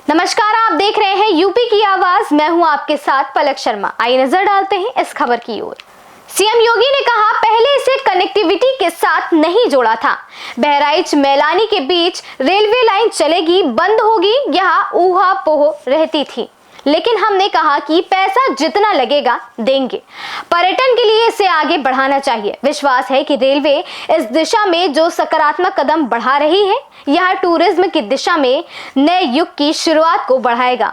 नमस्कार, आप देख रहे हैं यूपी की आवाज। मैं हूं आपके साथ पलक शर्मा। आइए नजर डालते हैं इस खबर की ओर। सीएम योगी ने कहा, पहले इसे कनेक्टिविटी के साथ नहीं जोड़ा था। बहराइच मैलानी के बीच रेलवे लाइन चलेगी, बंद होगी, यहां ऊहापोह रहती थी, लेकिन हमने कहा कि पैसा जितना लगेगा देंगे। पर्यटन के लिए इसे आगे बढ़ाना चाहिए। विश्वास है कि रेलवे इस दिशा में जो सकारात्मक कदम बढ़ा रही है, यह टूरिज्म की दिशा में नए युग की शुरुआत को बढ़ाएगा।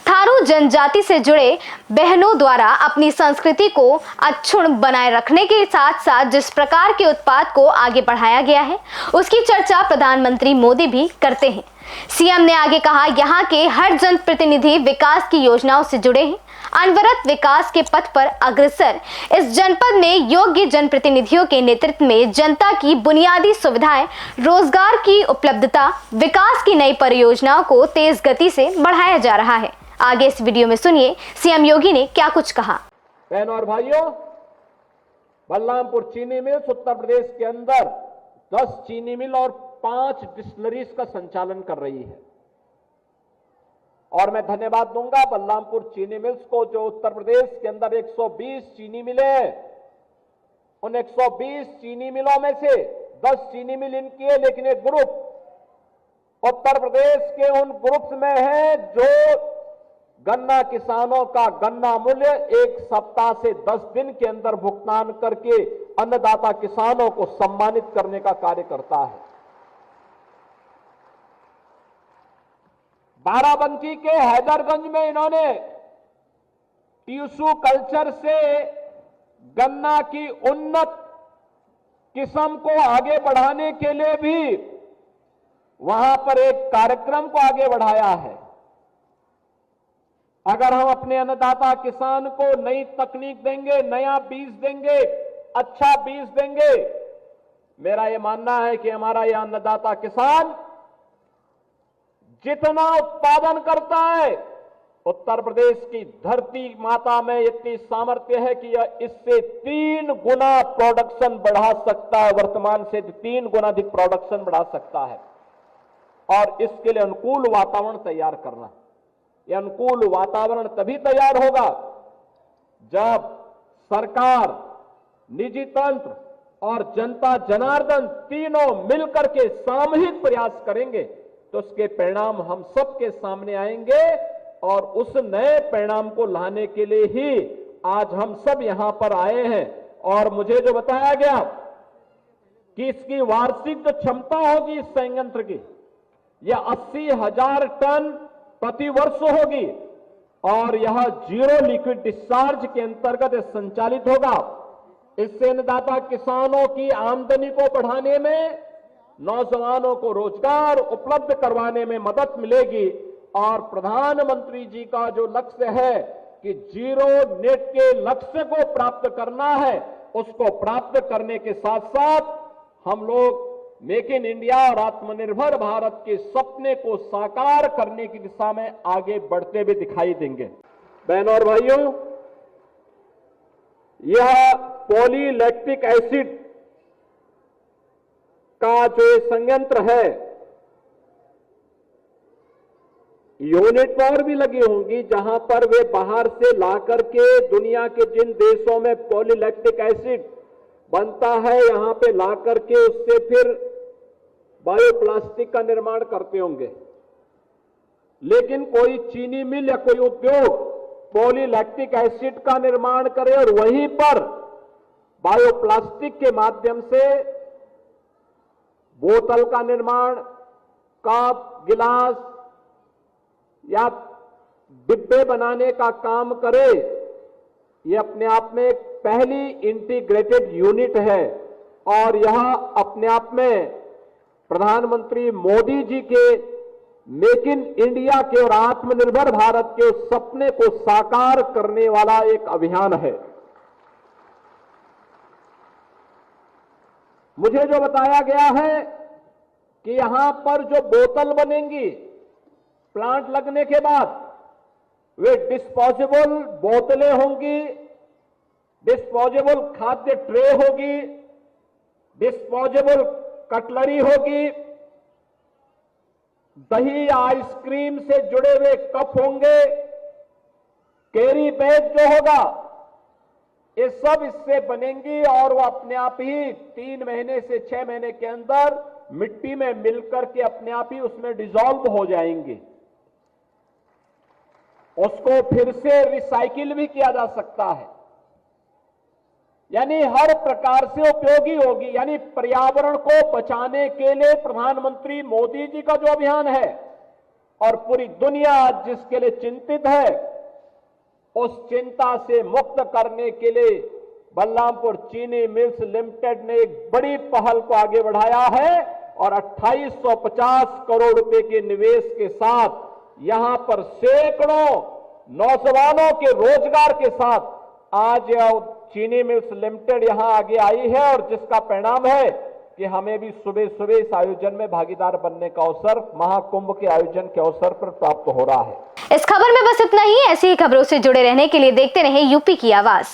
थारू जनजाति से जुड़े बहनों द्वारा अपनी संस्कृति को अक्षुण्ण बनाए रखने के साथ साथ जिस प्रकार के उत्पाद को आगे बढ़ाया गया है, उसकी चर्चा प्रधानमंत्री मोदी भी करते हैं। सीएम ने आगे कहा, यहाँ के हर जनप्रतिनिधि विकास की योजनाओं से जुड़े हैं, अनवरत विकास के पथ पर अग्रसर। इस जनपद में योग्य जनप्रतिनिधियों के नेतृत्व में जनता की बुनियादी सुविधाएं, रोजगार की उपलब्धता, विकास की नई परियोजनाओं को तेज गति से बढ़ाया जा रहा है। आगे इस वीडियो में सुनिए सीएम योगी ने क्या कुछ कहा। बहनों और भाइयों, बलरामपुर चीनी मिल्स उत्तर प्रदेश के अंदर 10 चीनी मिल और 5 डिस्टिलरीज का संचालन कर रही है। और मैं धन्यवाद दूंगा बलरामपुर चीनी मिल्स को, जो उत्तर प्रदेश के अंदर 120 चीनी मिलें हैं। उन 120 चीनी मिलों में से 10 चीनी मिल इनकी है, लेकिन एक ग्रुप उत्तर प्रदेश के उन ग्रुप्स में है जो गन्ना किसानों का गन्ना मूल्य 1 सप्ताह से 10 दिन के अंदर भुगतान करके अन्नदाता किसानों को सम्मानित करने का कार्य करता है। बाराबंकी के हैदरगंज में इन्होंने टिश्यू कल्चर से गन्ना की उन्नत किस्म को आगे बढ़ाने के लिए भी वहां पर एक कार्यक्रम को आगे बढ़ाया है। अगर हम अपने अन्नदाता किसान को नई तकनीक देंगे, नया बीज देंगे, अच्छा बीज देंगे, मेरा यह मानना है कि हमारा यह अन्नदाता किसान जितना उत्पादन करता है, उत्तर प्रदेश की धरती माता में इतनी सामर्थ्य है कि यह इससे 3 गुना प्रोडक्शन बढ़ा सकता है। वर्तमान से 3 गुना अधिक प्रोडक्शन बढ़ा सकता है। और इसके लिए अनुकूल वातावरण तैयार करना। यह अनुकूल वातावरण तभी तैयार होगा जब सरकार, निजी तंत्र और जनता जनार्दन तीनों मिलकर के सामूहिक प्रयास करेंगे, तो उसके परिणाम हम सबके सामने आएंगे। और उस नए परिणाम को लाने के लिए ही आज हम सब यहां पर आए हैं। और मुझे जो बताया गया कि इसकी वार्षिक जो क्षमता होगी इस संयंत्र की, यह 80,000 टन प्रति वर्ष होगी और यह जीरो लिक्विड डिस्चार्ज के अंतर्गत संचालित होगा। इससे अन्नदाता किसानों की आमदनी को बढ़ाने में, नौजवानों को रोजगार उपलब्ध करवाने में मदद मिलेगी। और प्रधानमंत्री जी का जो लक्ष्य है कि जीरो नेट के लक्ष्य को प्राप्त करना है, उसको प्राप्त करने के साथ साथ हम लोग मेक इन इंडिया और आत्मनिर्भर भारत के सपने को साकार करने की दिशा में आगे बढ़ते हुए दिखाई देंगे। बहनों और भाइयों, यह पॉलीलैक्टिक एसिड का जो संयंत्र है, यूनिट और भी लगी होंगी जहां पर वे बाहर से लाकर के दुनिया के जिन देशों में पॉलीलैक्टिक एसिड बनता है, यहां पे लाकर के उससे फिर बायोप्लास्टिक का निर्माण करते होंगे। लेकिन कोई चीनी मिल या कोई उद्योग पॉलीलैक्टिक एसिड का निर्माण करे और वहीं पर बायोप्लास्टिक के माध्यम से बोतल का निर्माण, कप, गिलास या डिब्बे बनाने का काम करे, यह अपने आप में एक पहली इंटीग्रेटेड यूनिट है। और यह अपने आप में प्रधानमंत्री मोदी जी के मेक इन इंडिया के और आत्मनिर्भर भारत के उस सपने को साकार करने वाला एक अभियान है। मुझे जो बताया गया है कि यहां पर जो बोतल बनेंगी प्लांट लगने के बाद, वे डिस्पोजेबल बोतलें होंगी, डिस्पोजेबल खाद्य ट्रे होगी, डिस्पोजेबल कटलरी होगी, दही आइसक्रीम से जुड़े हुए कप होंगे, कैरी बैग जो होगा, ये सब इससे बनेंगी और वो अपने आप ही 3 महीने से 6 महीने के अंदर मिट्टी में मिलकर के अपने आप ही उसमें डिसॉल्व हो जाएंगे। उसको फिर से रिसाइकिल भी किया जा सकता है, यानी हर प्रकार से उपयोगी होगी। यानी पर्यावरण को बचाने के लिए प्रधानमंत्री मोदी जी का जो अभियान है और पूरी दुनिया आज जिसके लिए चिंतित है, उस चिंता से मुक्त करने के लिए बलरामपुर चीनी मिल्स लिमिटेड ने एक बड़ी पहल को आगे बढ़ाया है और 2850 करोड़ रुपए के निवेश के साथ यहां पर सैकड़ों नौजवानों के रोजगार के साथ आज चीनी मिल्स लिमिटेड यहां आगे आई है और जिसका परिणाम है कि हमें भी सुबह सुबह इस आयोजन में भागीदार बनने का अवसर महाकुंभ के आयोजन के अवसर पर प्राप्त हो रहा है। इस खबर में बस इतना ही। ऐसी ही खबरों से जुड़े रहने के लिए देखते रहें यूपी की आवाज।